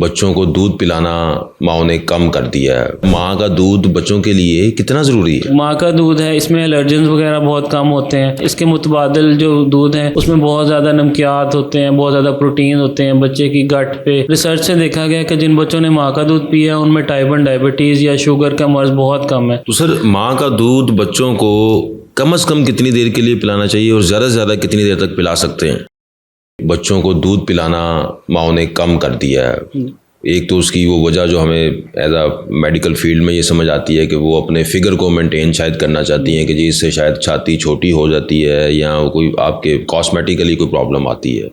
بچوں کو دودھ پلانا ماؤں نے کم کر دیا ہے، ماں کا دودھ بچوں کے لیے کتنا ضروری ہے؟ ماں کا دودھ ہے، اس میں الرجنز وغیرہ بہت کم ہوتے ہیں. اس کے متبادل جو دودھ ہے اس میں بہت زیادہ نمکیات ہوتے ہیں، بہت زیادہ پروٹین ہوتے ہیں. بچے کی گٹ پہ ریسرچ سے دیکھا گیا کہ جن بچوں نے ماں کا دودھ پیا ان میں ٹائپ 1 ڈائبٹیز یا شوگر کا مرض بہت کم ہے. تو سر ماں کا دودھ بچوں کو کم از کم کتنی دیر کے لیے پلانا چاہیے اور زیادہ سے زیادہ کتنی دیر تک پلا سکتے ہیں؟ بچوں کو دودھ پلانا ماؤں نے کم کر دیا ہے. ایک تو اس کی وہ وجہ جو ہمیں ایز اے میڈیکل فیلڈ میں یہ سمجھ آتی ہے کہ وہ اپنے فگر کو مینٹین شاید کرنا چاہتی ہیں کہ جی اس سے شاید چھاتی چھوٹی ہو جاتی ہے یا کوئی آپ کے کاسمیٹیکلی کوئی پرابلم آتی ہے.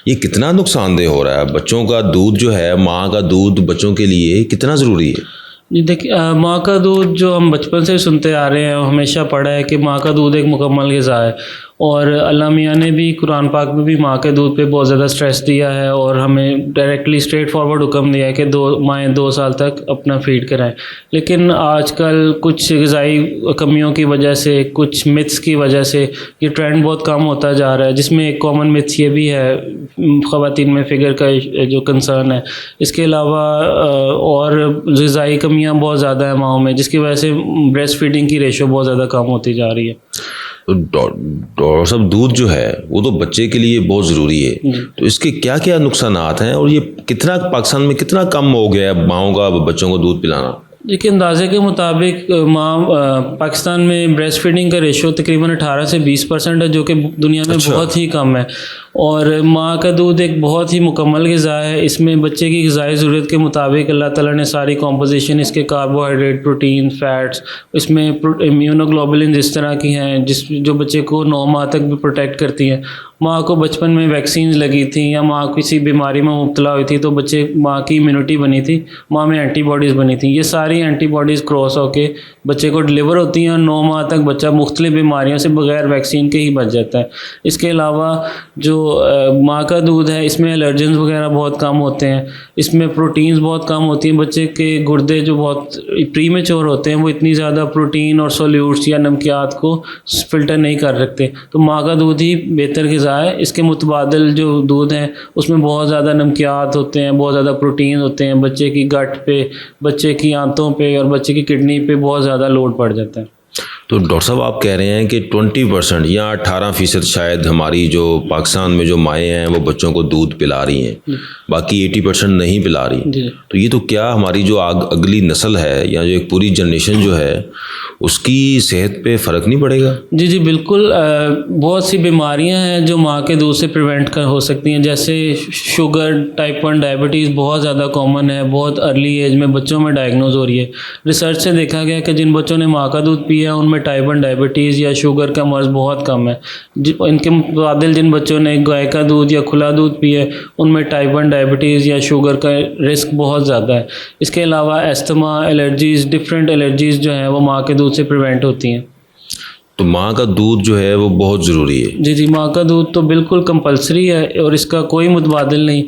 یہ کتنا نقصان دہ ہو رہا ہے؟ بچوں کا دودھ جو ہے، ماں کا دودھ بچوں کے لیے کتنا ضروری ہے؟ جی دیکھیے، ماں کا دودھ جو ہم بچپن سے سنتے آ رہے ہیں، ہمیشہ پڑھا ہے کہ ماں کا دودھ ایک مکمل غذا ہے، اور اللہ میاں نے بھی قرآن پاک میں بھی ماں کے دودھ پہ بہت زیادہ سٹریس دیا ہے اور ہمیں ڈائریکٹلی اسٹریٹ فارورڈ حکم دیا ہے کہ مائیں 2 سال تک اپنا فیڈ کرائیں. لیکن آج کل کچھ غذائی کمیوں کی وجہ سے، کچھ متس کی وجہ سے یہ ٹرینڈ بہت کم ہوتا جا رہا ہے، جس میں ایک کامن متس یہ بھی ہے خواتین میں فگر کا جو کنسرن ہے. اس کے علاوہ اور غذائی کمیاں بہت زیادہ ہیں ماؤں میں، جس کی وجہ سے بریسٹ فیڈنگ کی ریشو بہت زیادہ کم ہوتی جا رہی ہے. ڈاکٹر صاحب دودھ جو ہے وہ تو بچے کے لیے بہت ضروری ہے، تو اس کے کیا کیا نقصانات ہیں اور یہ کتنا پاکستان میں کتنا کم ہو گیا ہے ماؤں کا بچوں کو دودھ پلانا؟ دیکھیے، اندازے کے مطابق پاکستان میں بریسٹ فیڈنگ کا ریشو تقریباً 18 سے 20% ہے، جو کہ دنیا میں بہت ہی کم ہے. اور ماں کا دودھ ایک بہت ہی مکمل غذا ہے. اس میں بچے کی غذائی ضرورت کے مطابق اللہ تعالیٰ نے ساری کمپوزیشن، اس کے کاربوہائیڈریٹ، پروٹین، فیٹس، اس میں امیونوگلوبولنز اس طرح کی ہیں جو بچے کو 9 ماہ تک بھی پروٹیکٹ کرتی ہیں. ماں کو بچپن میں ویکسینز لگی تھیں یا ماں کسی بیماری میں مبتلا ہوئی تھی تو ماں کی امیونٹی بنی تھی، ماں میں اینٹی باڈیز بنی تھیں. یہ ساری اینٹی باڈیز کراس ہو کے بچے کو ڈلیور ہوتی ہیں اور 9 ماہ تک بچہ مختلف بیماریوں سے بغیر ویکسین کے ہی بچ جاتا ہے. اس کے علاوہ جو ماں کا دودھ ہے اس میں الرجنز وغیرہ بہت کم ہوتے ہیں، اس میں پروٹینز بہت کم ہوتی ہیں. بچے کے گردے جو بہت پری میچور ہوتے ہیں وہ اتنی زیادہ پروٹین اور سولیوٹس یا نمکیات کو فلٹر نہیں کر رکھتے، تو ماں کا دودھ ہی بہتر غذا ہے. اس کے متبادل جو دودھ ہیں اس میں بہت زیادہ نمکیات ہوتے ہیں، بہت زیادہ پروٹین ہوتے ہیں. بچے کی گٹ پہ، بچے کی آنتوں پہ اور بچے کی کڈنی پہ بہت زیادہ لوڈ پڑ جاتا ہے. تو ڈاکٹر صاحب آپ کہہ رہے ہیں کہ 20% یا 18% شاید ہماری جو پاکستان میں جو مائیں ہیں وہ بچوں کو دودھ پلا رہی ہیں، باقی 80% نہیں پلا رہی. تو یہ تو کیا ہماری جو اگلی نسل ہے یا جو ایک پوری جنریشن جو ہے اس کی صحت پہ فرق نہیں پڑے گا؟ جی بالکل. بہت سی بیماریاں ہیں جو ماں کے دودھ سے پریونٹ ہو سکتی ہیں، جیسے شوگر، ٹائپ 1 ڈائبٹیز بہت زیادہ کامن ہے، بہت ارلی ایج میں بچوں میں ڈائگنوز ہو رہی ہے. ریسرچ سے دیکھا گیا کہ جن بچوں نے ماں کا دودھ پیا ان میں ٹائپ 1 ڈائبٹیز یا شوگر کا مرض بہت کم ہے. ان کے متبادل جن بچوں نے گائے کا دودھ یا کھلا دودھ پیا ان میں ٹائپ 1 ڈائبٹیز یا شوگر کا رسک بہت زیادہ ہے. اس کے علاوہ ایستھما، الرجیز، ڈفرینٹ الرجیز جو ہیں وہ ماں کے دودھ سے پریونٹ ہوتی ہیں. تو ماں کا دودھ جو ہے وہ بہت ضروری ہے. جی ماں کا دودھ تو بالکل کمپلسری ہے اور اس کا کوئی متبادل نہیں.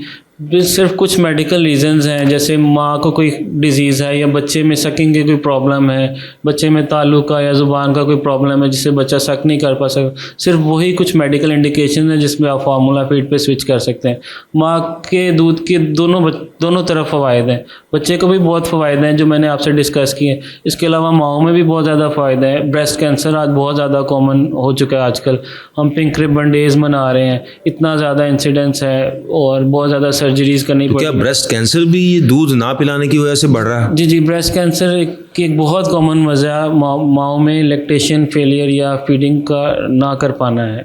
صرف کچھ میڈیکل ریزنز ہیں، جیسے ماں کو کوئی ڈیزیز ہے یا بچے میں سکنگ کی کوئی پرابلم ہے، بچے میں تالو کا یا زبان کا کوئی پرابلم ہے جس سے بچہ سک نہیں کر پا سکتا، صرف وہی کچھ میڈیکل انڈیکیشن ہیں جس میں آپ فارمولا فیڈ پہ سوئچ کر سکتے ہیں. ماں کے دودھ کے دونوں طرف فوائد ہیں. بچے کو بھی بہت فوائد ہیں جو میں نے آپ سے ڈسکس کیے. اس کے علاوہ ماؤں میں بھی بہت زیادہ فائدہ ہے. بریسٹ کینسر آج بہت زیادہ کامن ہو چکا ہے. آج کل ہم پنک ربن ڈیز منا رہے ہیں، اتنا زیادہ انسیڈنس ہے اور بہت زیادہ سرجریز کرنی پڑتی ہے. کیا بریسٹ کینسر بھی یہ دودھ نہ پلانے کی وجہ سے بڑھ رہا ہے؟ جی بریسٹ کینسر ایک بہت کامن وجہ ماؤں میں لیکٹیشن فیلئر یا فیڈنگ کا نہ کر پانا ہے.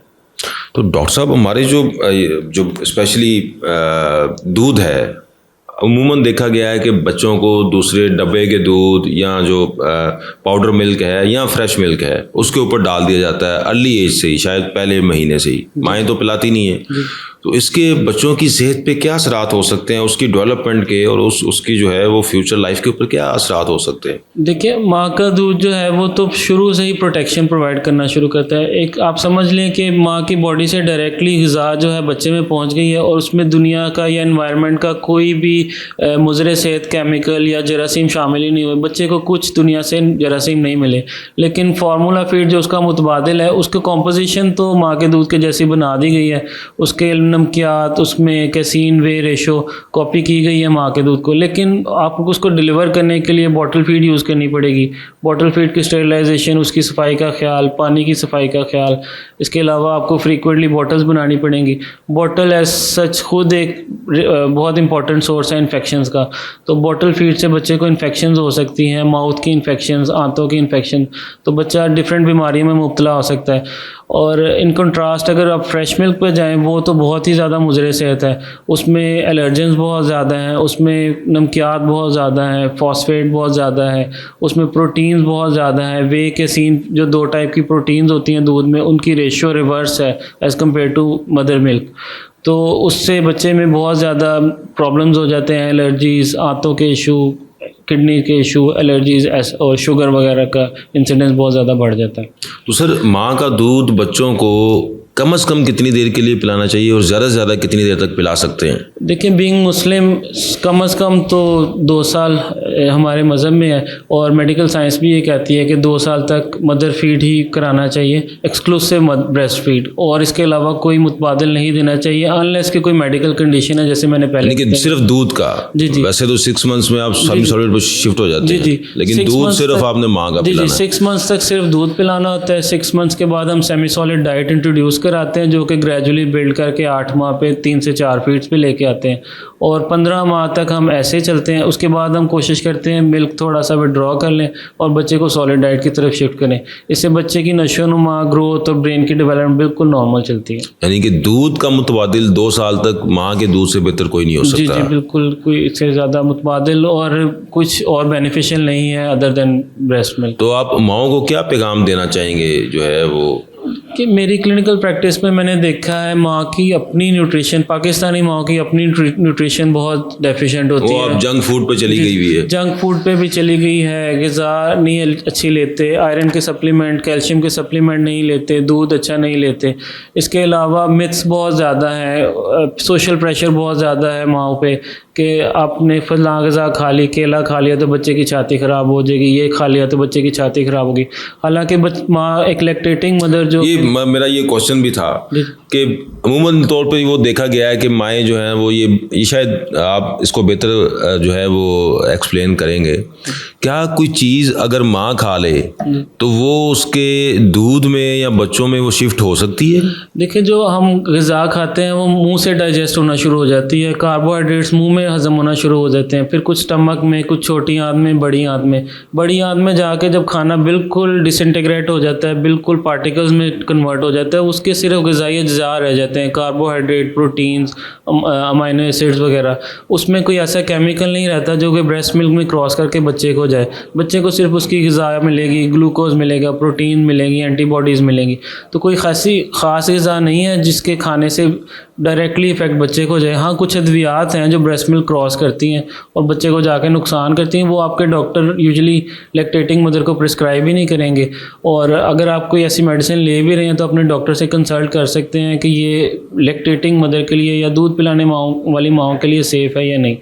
تو ڈاکٹر صاحب ہمارے جو اسپیشلی دودھ ہے، عموماً دیکھا گیا ہے کہ بچوں کو دوسرے ڈبے کے دودھ یا جو پاؤڈر ملک ہے یا فریش ملک ہے اس کے اوپر ڈال دیا جاتا ہے ارلی ایج سے ہی، شاید پہلے مہینے سے ہی. مائیں تو پلاتی نہیں ہیں. تو اس کے بچوں کی صحت پہ کیا اثرات ہو سکتے ہیں، اس کی ڈیولپمنٹ کے اور اس کی جو ہے وہ فیوچر لائف کے اوپر کیا اثرات ہو سکتے ہیں؟ دیکھیے، ماں کا دودھ جو ہے وہ تو شروع سے ہی پروٹیکشن پرووائڈ کرنا شروع کرتا ہے. ایک آپ سمجھ لیں کہ ماں کی باڈی سے ڈائریکٹلی غذا جو ہے بچے میں پہنچ گئی ہے اور اس میں دنیا کا یا انوائرمنٹ کا کوئی بھی مضر صحت کیمیکل یا جراثیم شامل ہی نہیں ہوئے. بچے کو کچھ دنیا سے جراثیم نہیں ملے، لیکن فارمولا فیڈ جو اس کا متبادل ہے اس کی کمپوزیشن تو ماں کے دودھ کے جیسی بنا دی گئی ہے. اس کے نمکیات اس میں کیسین وے ریشو کاپی کی گئی ہے ماں کے دودھ کو، لیکن آپ کو اس کو ڈلیور کرنے کے لیے باٹل فیڈ یوز کرنی پڑے گی. باٹل فیڈ کی اسٹیریلائزیشن، اس کی صفائی کا خیال، پانی کی صفائی کا خیال، اس کے علاوہ آپ کو فریکوینٹلی باٹلز بنانی پڑیں گی. باٹل ایز سچ خود ایک بہت امپورٹنٹ سورس ہے انفیکشنز کا، تو باٹل فیڈ سے بچے کو انفیکشنز ہو سکتی ہیں، ماؤتھ کی انفیکشنز، آنتوں کی انفیکشن، تو بچہ ڈفرینٹ بیماریوں میں مبتلا ہو سکتا ہے. اور ان کنٹراسٹ اگر آپ فریش ملک پہ جائیں، وہ تو بہت ہی زیادہ مضر صحت ہے، اس میں الرجنز بہت زیادہ ہیں، اس میں نمکیات بہت زیادہ ہیں، فاسفیٹ بہت زیادہ ہے، اس میں پروٹینز بہت زیادہ ہیں. وے کیسین جو 2 ٹائپ کی پروٹینز ہوتی ہیں دودھ میں، ان کی ریشو ریورس ہے as compare to mother milk, تو اس سے بچے میں بہت زیادہ پرابلمز ہو جاتے ہیں، الرجیز، آنتوں کے ایشو، کڈنی کے ایشو، الرجیز اور شوگر وغیرہ کا انسیڈنس بہت زیادہ بڑھ جاتا ہے. تو سر ماں کا دودھ بچوں کو کم از کم کتنی دیر کے لیے پلانا چاہیے اور زیادہ سے زیادہ کتنی دیر تک پلا سکتے ہیں؟ دیکھیں بینگ مسلم کم از کم تو 2 سال ہمارے مذہب میں ہے، اور میڈیکل سائنس بھی یہ کہتی ہے کہ 2 سال تک مدر فیڈ ہی کرانا چاہیے، ایکسکلوسیو بریسٹ فیڈ، اور اس کے علاوہ کوئی متبادل نہیں دینا چاہیے انلیس کہ کوئی میڈیکل کنڈیشن ہے، جیسے میں نے پہلے لیکن صرف دودھ کا. جی ویسے تو 6 منتھس میں آپ سیمی سالڈ پہ شفٹ ہو جاتے ہیں، لیکن دودھ صرف آپ نے ماں کا پلانا ہے. 6 منتھس تک صرف دودھ پلانا ہوتا ہے. 6 منتھس کے بعد ہم سیمی سالڈ ڈائٹ انٹروڈیوس کراتے ہیں، جو کہ گریجولی بلڈ کر کے 8 ماہ پہ 3 سے 4 فیڈس پہ لے کے آتے ہیں، اور 15 ماہ تک ہم ایسے چلتے ہیں. اس کے بعد ہم کوشش کرتے ہیں ملک تھوڑا سا وڈرا کر لیں اور بچے کو سالڈ ڈائٹ کی طرف شفٹ کریں. اس سے بچے کی نشو و نما، گروتھ اور برین کی ڈیولپمنٹ بالکل نارمل چلتی ہے. یعنی کہ دودھ کا متبادل 2 سال تک ماں کے دودھ سے بہتر کوئی نہیں ہو سکتا. جی بالکل، کوئی اس سے زیادہ متبادل اور کچھ اور بینیفیشل نہیں ہے ادر دین بریسٹ ملک. تو آپ ماؤں کو کیا پیغام دینا چاہیں گے جو ہے وہ کہ میری کلینکل پریکٹس میں نے دیکھا ہے ماں کی اپنی نیوٹریشن، پاکستانی ماں کی اپنی نیوٹریشن بہت ڈیفیشینٹ ہوتی ہے. وہ اب جنک فوڈ پہ چلی گئی ہوئی ہے، جنک فوڈ پہ بھی چلی گئی ہے، غذا نہیں اچھی لیتے، آئرن کے سپلیمنٹ، کیلشیم کے سپلیمنٹ نہیں لیتے، دودھ اچھا نہیں لیتے. اس کے علاوہ متس بہت زیادہ ہیں، سوشل پریشر بہت زیادہ ہے ماؤں پہ کہ آپ نے فلاں غذا کھا لی، کیلا کھا لیا تو بچے کی چھاتی خراب ہو جائے گی، یہ کھا لیا تو بچے کی چھاتی خراب ہوگی. حالانکہ ماں ایک لیکٹیٹنگ مدر جو میرا یہ کوشچن بھی تھا کہ عموماً طور پہ وہ دیکھا گیا ہے کہ مائیں جو ہیں وہ یہ شاید آپ اس کو بہتر جو ہے وہ ایکسپلین کریں گے، کیا کوئی چیز اگر ماں کھا لے تو وہ اس کے دودھ میں یا بچوں میں وہ شفٹ ہو سکتی ہے؟ دیکھیں جو ہم غذا کھاتے ہیں وہ منہ سے ڈائجسٹ ہونا شروع ہو جاتی ہے، کاربوہائیڈریٹس منہ میں ہضم ہونا شروع ہو جاتے ہیں، پھر کچھ اسٹمک میں، کچھ چھوٹی آنت میں، بڑی آنت میں جا کے جب کھانا بالکل ڈس انٹیگریٹ ہو جاتا ہے، بالکل پارٹیکلز میں کنورٹ ہو جاتا ہے، اس کے صرف غذائی اجزاء رہ جاتے ہیں، کاربوہائیڈریٹ، پروٹینز، امائنو ایسڈز وغیرہ. اس میں کوئی ایسا کیمیکل نہیں رہتا جو کہ بریسٹ ملک میں کراس کر کے بچے کو جائے. بچے کو صرف اس کی غذا ملے گی، گلوکوز ملے گا، پروٹین ملے گی، اینٹی باڈیز ملیں گی. تو کوئی خاص غذا نہیں ہے جس کے کھانے سے ڈائریکٹلی افیکٹ بچے کو جائے. ہاں کچھ ادویات ہیں جو بریسٹ ملک کراس کرتی ہیں اور بچے کو جا کے نقصان کرتی ہیں، وہ آپ کے ڈاکٹر یوزلی لیکٹیٹنگ مدر کو پرسکرائب ہی نہیں کریں گے. اور اگر آپ کوئی ایسی میڈیسن لے بھی رہے ہیں تو اپنے ڈاکٹر سے کنسلٹ کر سکتے ہیں کہ یہ لیکٹیٹنگ مدر کے لیے یا دودھ پلانے والی ماؤں کے لیے سیف ہے یا نہیں.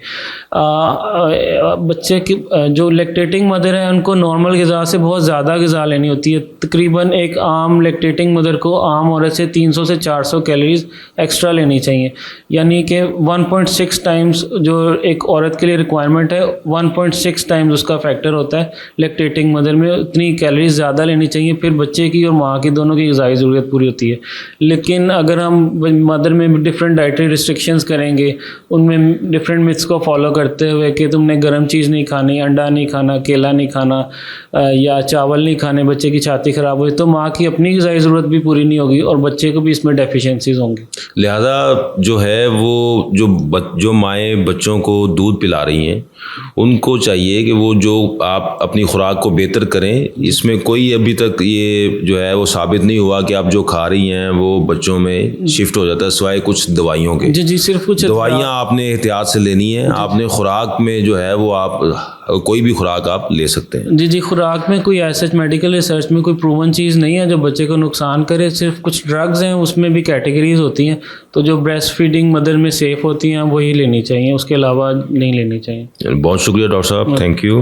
بچے کی جو لیکٹیٹنگ مدر ہے ان کو نارمل غذا سے بہت زیادہ غذا لینی ہوتی ہے. تقریباً ایک عام لیکٹیٹنگ مدر کو عام عورت سے 300 سے 400 کیلوریز ایکسٹرا لینی چاہیے، یعنی کہ 1.6 ٹائمز جو ایک عورت کے لیے ریکوائرمنٹ ہے، 1.6 ٹائمز اس کا فیکٹر ہوتا ہے. لیکٹیٹنگ مدر میں اتنی کیلوریز زیادہ لینی چاہیے، پھر بچے کی اور ماں کی دونوں کی غذائی ضرورت پوری ہوتی ہے. لیکن اگر ہم مدر میں ڈفرینٹ ڈائٹری ریسٹرکشنز کریں گے، ان میں ڈفرینٹ متس کو فالو کرتے ہوئے کہ تم نے گرم چیز نہیں کھانی، انڈا نہیں کھانا، کیلا نہیں کھانا یا چاول نہیں کھانے، بچے کی چھاتی خراب ہوئی تو ماں کی اپنی غذائی ضرورت بھی پوری نہیں ہوگی اور بچے کو بھی اس میں ڈیفیشنسیز ہوں گی. لہذا جو ہے وہ جو مائیں بچوں کو دودھ پلا رہی ہیں ان کو چاہیے کہ وہ جو آپ اپنی خوراک کو بہتر کریں. اس میں کوئی ابھی تک یہ جو ہے وہ ثابت نہیں ہوا کہ آپ جو کھا رہی ہیں وہ بچوں میں شفٹ ہو جاتا ہے سوائے کچھ دوائیوں کے. جی صرف کچھ دوائیاں آپ نے احتیاط سے لینی ہیں. آپ نے خوراک میں جو ہے وہ آپ کوئی بھی خوراک آپ لے سکتے ہیں. جی خوراک میں کوئی ایسا میڈیکل ریسرچ میں کوئی پروون چیز نہیں ہے جو بچے کو نقصان کرے. صرف کچھ ڈرگز ہیں، اس میں بھی کیٹیگریز ہوتی ہیں، تو جو بریسٹ فیڈنگ مدر میں سیف ہوتی ہیں وہی لینی چاہیے، اس کے علاوہ نہیں لینی چاہیے. بہت شکریہ ڈاکٹر صاحب، تھینک یو.